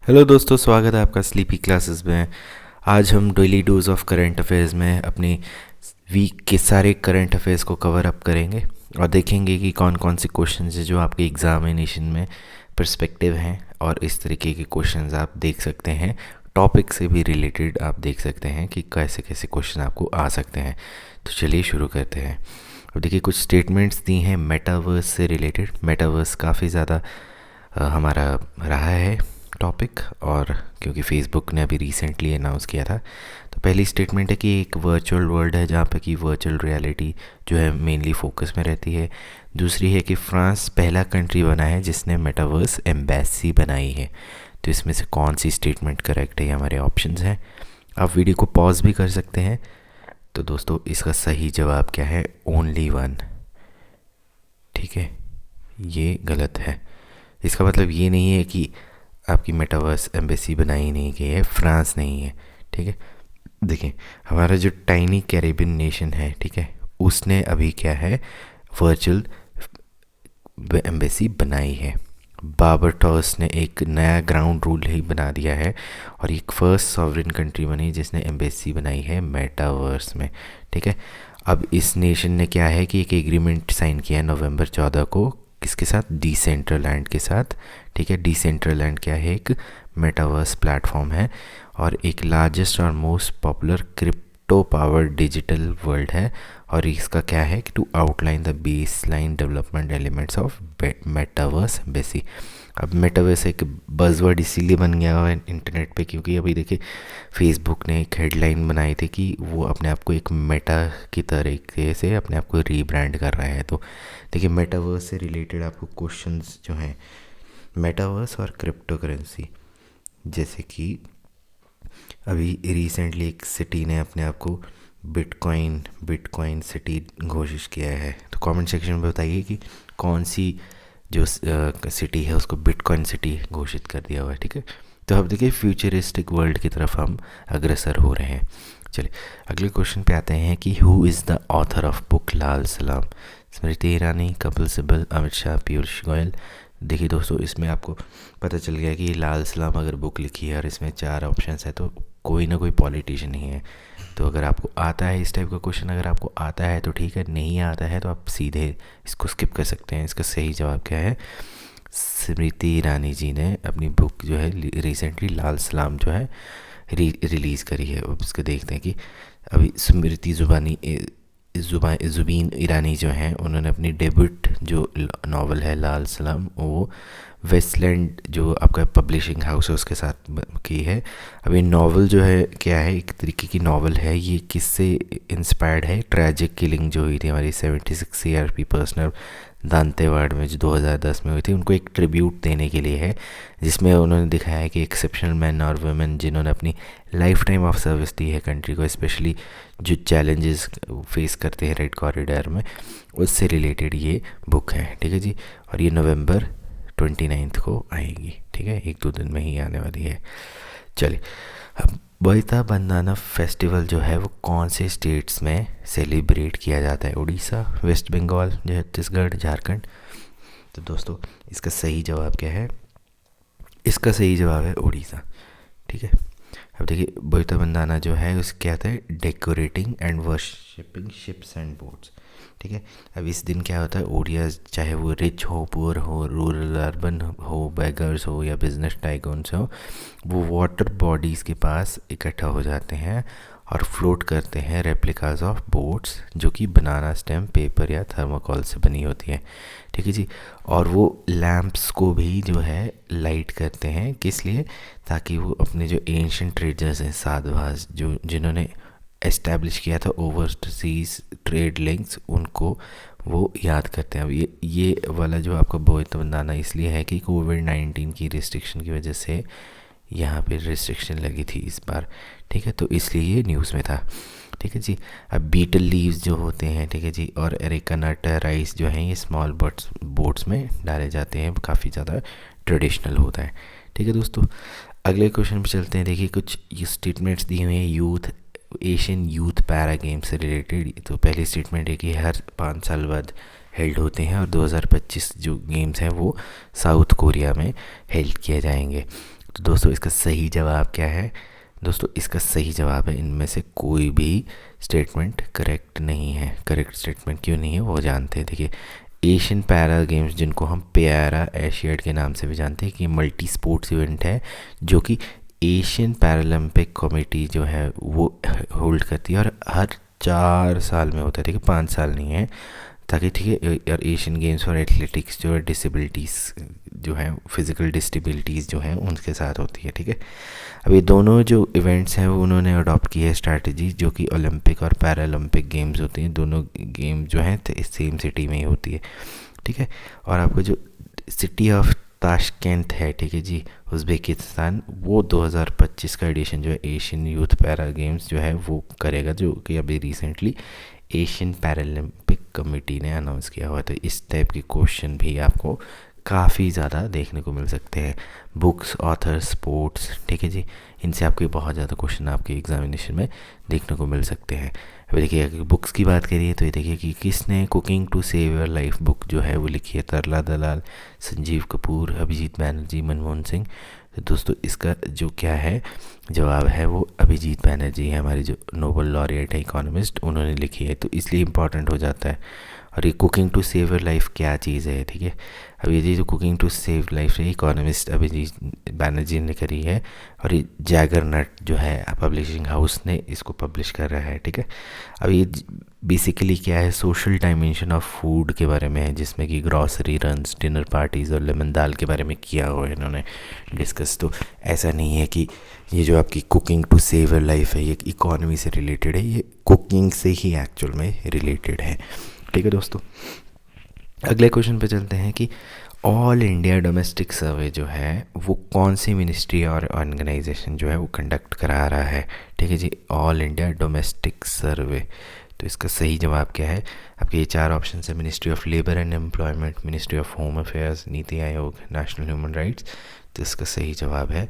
Hello दोस्तों, स्वागत है आपका स्लीपी क्लासेस में। आज हम daily dose of current affairs में अपनी वीक के सारे करंट अफेयर्स को कवर अप करेंगे और देखेंगे कि कौन कौन से क्वेश्चंस हैं जो आपके एग्जामिनेशन में पर्सपेक्टिव हैं और इस तरीके के क्वेश्चंस आप देख सकते हैं। टॉपिक से भी रिलेटेड आप देख सकते हैं कि कैसे कैसे क्वेश्चन आपको आ सकते हैं। तो चलिए शुरू करते हैं। अब देखिए, कुछ स्टेटमेंट्स दी हैं मेटावर्स से रिलेटेड। मेटावर्स काफ़ी ज़्यादा हमारा रहा है टॉपिक, और क्योंकि फेसबुक ने अभी रिसेंटली अनाउंस किया था। तो पहली स्टेटमेंट है कि एक वर्चुअल वर्ल्ड है जहाँ पे कि वर्चुअल रियलिटी जो है मेनली फोकस में रहती है। दूसरी है कि फ्रांस पहला कंट्री बना है जिसने मेटावर्स एम्बेसी बनाई है। तो इसमें से कौन सी स्टेटमेंट करेक्ट है, ये हमारे ऑप्शंस हैं। आप वीडियो को पॉज भी कर सकते हैं। तो दोस्तों, इसका सही जवाब क्या है? Only one. ठीक है, ये गलत है। इसका मतलब ये नहीं है कि आपकी मेटावर्स एम्बेसी बनाई नहीं गई है, फ्रांस नहीं है। ठीक है, देखिए हमारा जो टाइनी कैरेबियन नेशन है, ठीक है, उसने अभी क्या है, वर्चुअल एम्बेसी बनाई है। बाबरटॉस ने एक नया ग्राउंड रूल ही बना दिया है और एक फर्स्ट सॉवरेन कंट्री बनी जिसने एम्बेसी बनाई है मेटावर्स में। ठीक है, अब इस नेशन ने क्या है कि एक एग्रीमेंट साइन किया है नवंबर 14 को, किसके साथ? डिसेंट्रलैंड के साथ। ठीक है, डिसेंट्रलैंड क्या है? एक मेटावर्स प्लेटफॉर्म है और एक लार्जेस्ट और most popular crypto power digital world है। और इसका क्या है कि to outline the base line development elements of metaverse बेसी। अब मेटावर्स एक बज़वर्ड इसीलिए बन गया हुआ है इंटरनेट पे क्योंकि अभी देखिए फेसबुक ने एक हेडलाइन बनाई थी कि वो अपने आप को एक मेटा की तरीके से अपने आप को रीब्रांड कर रहा है। तो देखिए, मेटावर्स से रिलेटेड आपको क्वेश्चंस जो हैं, मेटावर्स और क्रिप्टो करेंसी, जैसे कि अभी रिसेंटली एक सिटी ने अपने आप को बिटकॉइन सिटी घोषित किया है। तो कमेंट सेक्शन में बताइए कि कौन सी जो सिटी है उसको बिटकॉइन सिटी घोषित कर दिया हुआ है। ठीक है, तो अब देखिए फ्यूचरिस्टिक वर्ल्ड की तरफ हम अग्रसर हो रहे हैं। चलिए अगले क्वेश्चन पे आते हैं कि who is the author of book Lal Salaam? Smriti ईरानी, कपिल सिब्बल, अमित शाह, पीयूष गोयल। देखिए दोस्तों, इसमें आपको पता चल गया कि लाल सलाम अगर बुक लिखी है और इसमें 4 ऑप्शंस है तो कोई ना कोई पॉलिटिशियन ही है। तो अगर आपको आता है इस टाइप का क्वेश्चन, अगर आपको आता है तो ठीक है, नहीं आता है तो आप सीधे इसको स्किप कर सकते हैं। इसका सही जवाब क्या है? स्मृति ईरानी जी ने अपनी बुक जो है रिसेंटली लाल सलाम जो है रिलीज़ करी है। अब इसको देखते हैं कि अभी स्मृति जुबीन ईरानी जो हैं उन्होंने अपनी डेब्यूट जो नावल है लाल सलाम वो वेस्टलैंड जो आपका पब्लिशिंग हाउस है उसके साथ की है। अब ये नावल जो है क्या है, एक तरीके की नावल है। ये किससे इंस्पायर्ड है? ट्रैजिक किलिंग जो हुई थी हमारी 76 सीआरपी पर्सनल दांतेवाड़ में जो 2010 में हुई थी, उनको एक ट्रिब्यूट देने के लिए है, जिसमें उन्होंने दिखाया है कि एक्सेप्शनल मैन और वुमेन जिन्होंने अपनी लाइफ टाइम ऑफ सर्विस दी है कंट्री को, स्पेशली जो चैलेंजेस फेस करते हैं रेड कॉरिडोर में, उससे रिलेटेड ये बुक है। ठीक है जी, और ये नवंबर 29 को आएगी। ठीक है, 1-2 दिन में ही आने वाली है। चलिए, अब बोईता बंदाना फेस्टिवल जो है वो कौन से स्टेट्स में सेलिब्रेट किया जाता है? उड़ीसा, वेस्ट बंगाल, छत्तीसगढ़, झारखंड। तो दोस्तों, इसका सही जवाब क्या है? इसका सही जवाब है उड़ीसा। ठीक है, अब देखिए बोईता बंदाना जो है उस क्या था? Decorating and worshipping ships and boats. ठीक है, अब इस दिन क्या होता है, ओडियाज चाहे वो रिच हो, पुअर हो, रूरल अर्बन हो, बेगर्स हो या बिजनेस टाइकून्स हो, वो वाटर बॉडीज़ के पास इकट्ठा हो जाते हैं और फ्लोट करते हैं रेप्लिकाज ऑफ बोट्स जो कि बनाना स्टेम, पेपर या थर्मोकॉल से बनी होती है। ठीक है जी, और वो लैम्प्स को भी जो है लाइट करते हैं, किस लिए? ताकि वो अपने जो एंशिएंट ट्रेडर्स हैं, साधवास, जो जिन्होंने एस्टैब्लिश किया था ओवरसीज ट्रेड लिंक्स, उनको वो याद करते हैं। अब ये वाला जो आपका बोईता बंदाना इसलिए है कि कोविड-19 की रिस्ट्रिक्शन की वजह से यहाँ पे रिस्ट्रिक्शन लगी थी इस बार। ठीक है, तो इसलिए ये न्यूज़ में था। ठीक है जी, अब बीटल लीव्स जो होते हैं, ठीक है जी, और एरिका नट, राइस जो हैं, ये स्मॉल बोट्स में डाले जाते हैं, काफ़ी ज़्यादा ट्रेडिशनल होता है। ठीक है दोस्तों, अगले क्वेश्चन पे चलते हैं। देखिए कुछ स्टेटमेंट्स दी हुई हैं एशियन यूथ पैरा गेम्स से रिलेटेड। तो पहली स्टेटमेंट है कि हर 5 साल बाद हेल्ड होते हैं और 2025 जो गेम्स हैं वो साउथ कोरिया में हेल्ड किए जाएंगे। तो दोस्तों इसका सही जवाब क्या है? दोस्तों इसका सही जवाब है, इनमें से कोई भी स्टेटमेंट करेक्ट नहीं है। करेक्ट स्टेटमेंट क्यों नहीं है वो जानते हैं। देखिए, एशियन पैरा गेम्स, जिनको हम पैरा एशियाड के नाम से भी जानते हैं, कि मल्टी स्पोर्ट्स इवेंट है जो कि एशियन पैरालंपिक कमेटी जो है वो होल्ड करती है, और हर 4 साल में होता है, ठीक है, 5 साल नहीं है, ताकि ठीक है। और एशियन गेम्स फॉर एथलेटिक्स जो है डिसेबिलिटीज़ जो है, फिज़िकल डिसेबिलिटीज़ जो हैं उनके साथ होती है, ठीक है। अब ये दोनों जो इवेंट्स हैं वो उन्होंने अडॉप्ट की है स्ट्रैटेजी, जो कि ओलंपिक और पैरालंपिक गेम्स होती हैं, दोनों गेम जो हैं सेम सिटी में ही होती है, ठीक है। और आपको जो सिटी ऑफ ताशकेंत है, ठीक है जी, उज़्बेकिस्तान, वो 2025 का एडिशन जो है एशियन यूथ पैरा गेम्स जो है वो करेगा, जो कि अभी रिसेंटली एशियन पैरालंपिक कमेटी ने अनाउंस किया हुआ। तो इस टाइप के क्वेश्चन भी आपको काफ़ी ज़्यादा देखने को मिल सकते हैं। बुक्स, ऑथर, स्पोर्ट्स, ठीक है जी, इनसे आपके बहुत ज़्यादा क्वेश्चन आपके एग्जामिनेशन में देखने को मिल सकते हैं। अभी देखिए, अगर बुक्स की बात करिए तो ये देखिए कि किसने cooking to save your life book जो है वो लिखी है। तरला दलाल, संजीव कपूर, अभिजीत बैनर्जी, मनमोहन सिंह। तो दोस्तों इसका जो क्या है जवाब है वो अभिजीत बैनर्जी है, हमारे जो नोबेल लॉरिएट है, इकोनॉमिस्ट, उन्होंने लिखी है, तो इसलिए इम्पॉर्टेंट हो जाता है। और ये cooking to save your life क्या चीज़ है, ठीक है। अब ये जो कुकिंग टू सेव लाइफ है, इकोनॉमिस्ट अभिजीत बैनर्जी ने करी है, और ये जैगरनट जो है पब्लिशिंग हाउस ने इसको पब्लिश कर रहा है, ठीक है। अब ये बेसिकली क्या है, सोशल डायमेंशन ऑफ फूड के बारे में है, जिसमें कि ग्रॉसरी रन्स, डिनर पार्टीज़ और लेमन दाल के बारे में किया हुआ है इन्होंने डिस्कस। तो ऐसा नहीं है कि ये जो आपकी cooking to save your life है ये इकोनॉमी से रिलेटेड है, ये कुकिंग से ही एक्चुअल में रिलेटेड है, ठीक है दोस्तों। अगले क्वेश्चन पे चलते हैं कि ऑल इंडिया डोमेस्टिक सर्वे जो है वो कौन सी मिनिस्ट्री और ऑर्गेनाइजेशन जो है वो कंडक्ट करा रहा है, ठीक है जी। ऑल इंडिया डोमेस्टिक सर्वे, तो इसका सही जवाब क्या है? आपके ये 4 ऑप्शन है, ministry of labour and employment, ministry of home affairs, NITI Aayog, national human rights. तो इसका सही जवाब है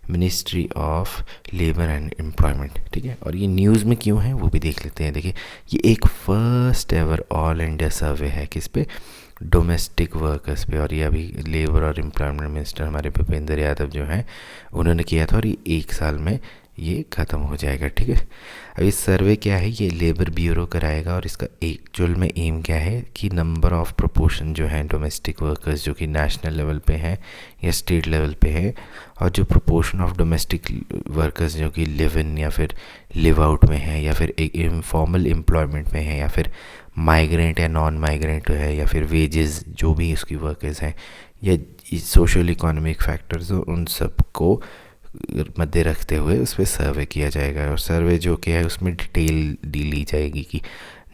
ministry of labour and employment, ठीक है। और ये न्यूज़ में क्यों है वो भी देख लेते हैं। देखिए, ये एक फर्स्ट एवर ऑल इंडिया सर्वे है किस पे? डोमेस्टिक वर्कर्स पे। और ये अभी लेबर और एम्प्लॉयमेंट मिनिस्टर हमारे भूपेंद्र यादव जो हैं उन्होंने किया था, और ये 1 साल में ये ख़त्म हो जाएगा, ठीक है। अब इस सर्वे क्या है, ये लेबर ब्यूरो कराएगा, और इसका एक्चुअल में एम क्या है कि नंबर ऑफ़ प्रोपोर्शन जो है डोमेस्टिक वर्कर्स जो कि नेशनल लेवल पे हैं या स्टेट लेवल पे है, और जो प्रोपोर्शन ऑफ डोमेस्टिक वर्कर्स जो कि लिव इन या फिर लिव आउट में है, या फिर एक इनफॉर्मल एम्प्लॉयमेंट में है, या फिर माइग्रेंट या नॉन माइग्रेंट है, या फिर वेजेस जो भी उसकी वर्कर्स हैं, या सोशल इकोनॉमिक फैक्टर्स, उन सब को मध्य रखते हुए उस पर सर्वे किया जाएगा। और सर्वे जो क्या है उसमें डिटेल ली जाएगी कि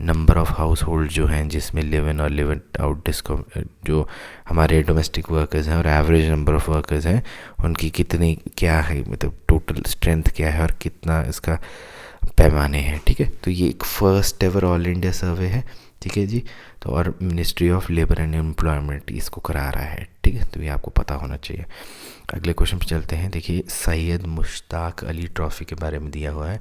नंबर ऑफ़ हाउस होल्ड जो हैं जिसमें लिव इन और लिव आउट डिस्को जो हमारे डोमेस्टिक वर्कर्स हैं, और एवरेज नंबर ऑफ़ वर्कर्स हैं उनकी कितनी क्या है, मतलब टोटल स्ट्रेंथ क्या है और कितना इसका पैमाने हैं, ठीक है। तो ये एक फर्स्ट एवर ऑल इंडिया सर्वे है, ठीक है जी। तो और ministry of labour and employment इसको करा रहा है, ठीक है। तो ये आपको पता होना चाहिए। अगले क्वेश्चन पे चलते हैं। देखिए, सैयद मुश्ताक अली ट्रॉफ़ी के बारे में दिया हुआ है,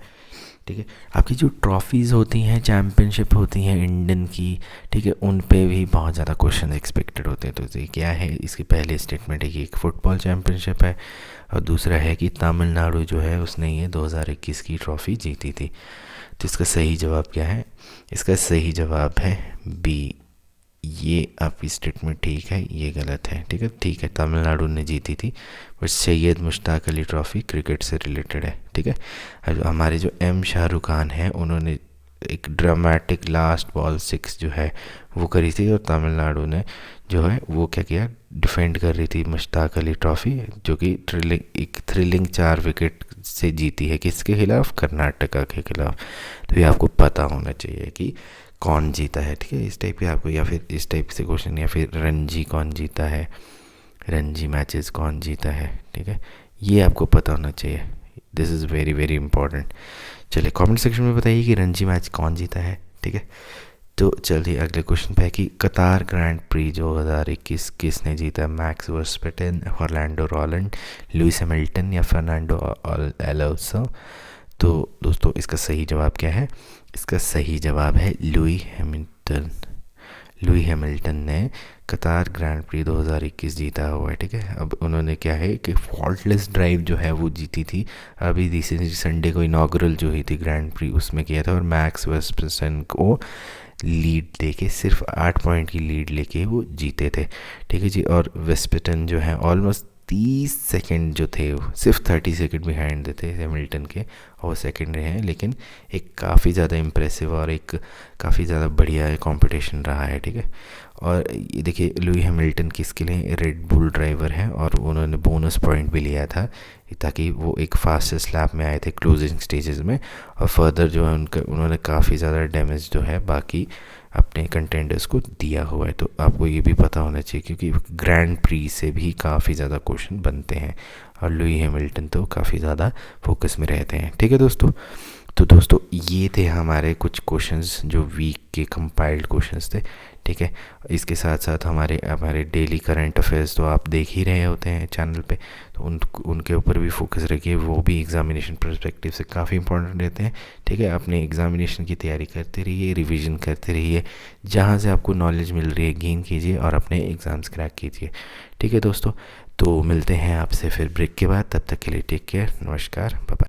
ठीक है। आपकी जो ट्रॉफ़ीज़ होती हैं, चैम्पियनशिप होती हैं इंडियन की, ठीक है, उन पे भी बहुत ज़्यादा क्वेश्चन एक्सपेक्टेड होते हैं। तो ये क्या है, इसकी पहले स्टेटमेंट है कि एक फ़ुटबॉल चैम्पियनशिप है, और दूसरा है कि तमिलनाडु जो है उसने ये 2021 की ट्रॉफ़ी जीती थी। तो इसका सही जवाब क्या है? इसका सही जवाब है बी। ये आपकी स्टेटमेंट ठीक है, ये गलत है, ठीक है। ठीक है, तमिलनाडु ने जीती थी, but Syed Mushtaq Ali trophy cricket से रिलेटेड है, ठीक है। और हमारे जो एम शाहरुख खान हैं उन्होंने एक ड्रामेटिक लास्ट बॉल 6 जो है वो करी थी, और तमिलनाडु ने जो है वो क्या किया, डिफेंड कर रही थी मुश्ताक अली ट्रॉफ़ी, जो कि एक थ्रिलिंग 4 विकेट से जीती है। किसके खिलाफ? कर्नाटका के खिलाफ। तो ये आपको पता होना चाहिए कि कौन जीता है, ठीक है। इस टाइप के आपको, या फिर इस टाइप से क्वेश्चन, या फिर रणजी कौन जीता है, रणजी मैचेस कौन जीता है, ठीक है, ये आपको पता होना चाहिए। This is very very important. चलिए कमेंट सेक्शन में बताइए कि रणजी मैच कौन जीता है, ठीक है। तो चलिए अगले क्वेश्चन पे है कि कतार ग्रैंड प्री 2021 किसने जीता? Max Verstappen, Orlando Rowland, Lewis Hamilton या फर्नांडो अलोंसो। तो दोस्तों इसका सही जवाब क्या है? इसका सही जवाब है लुई हैमिल्टन। लुई हैमिल्टन ने कतार ग्रैंड प्री 2021 जीता हुआ है, ठीक है। अब उन्होंने क्या है कि फॉल्टलेस ड्राइव जो है वो जीती थी अभी रिसेंटली संडे को इनाग्रल जो हुई थी ग्रैंड प्री उसमें किया था, और मैक्स वर्स्टेपेन को लीड देके सिर्फ 8 पॉइंट की लीड लेके वो जीते थे, ठीक है जी। और वेस्टपेटन जो है ऑलमोस्ट 30 सेकंड जो थे वो सिर्फ 30 सेकंड बिहाइंड देते हैमिल्टन के, और वो सेकंड रहे हैं। लेकिन एक काफ़ी ज़्यादा इम्प्रेसिव और एक काफ़ी ज़्यादा बढ़िया कंपटीशन रहा है, ठीक है। और ये देखिए लुई हैमिल्टन किसके लिए रेड बुल ड्राइवर है, और उन्होंने बोनस पॉइंट भी लिया था ताकि वो एक फास्टेस्ट लैप में आए थे क्लोजिंग स्टेजेस में। और फर्दर जो है उन्होंने काफ़ी ज़्यादा डैमेज जो है बाकी अपने कंटेंडर्स को दिया हुआ है। तो आपको ये भी पता होना चाहिए क्योंकि ग्रैंड प्री से भी काफ़ी ज़्यादा क्वेश्चन बनते हैं, और लुई हैमिल्टन तो काफ़ी ज़्यादा फोकस में रहते हैं, ठीक है दोस्तों। तो दोस्तों ये थे हमारे कुछ क्वेश्चंस जो वीक के कंपाइल्ड क्वेश्चंस थे, ठीक है। इसके साथ साथ हमारे हमारे डेली करंट अफेयर्स तो आप देख ही रहे होते हैं चैनल पे, तो उनके ऊपर भी फोकस रखिए, वो भी एग्जामिनेशन पर्सपेक्टिव से काफ़ी इंपॉर्टेंट रहते हैं, ठीक है। अपने एग्जामिनेशन की तैयारी करते रहिए, रिवीजन करते रहिए, जहाँ से आपको नॉलेज मिल रही है गेन कीजिए और अपने एग्ज़ाम्स क्रैक कीजिए, ठीक है दोस्तों। तो मिलते हैं आपसे फिर ब्रेक के बाद, तब तक के लिए टेक केयर, नमस्कार, बाय बाय।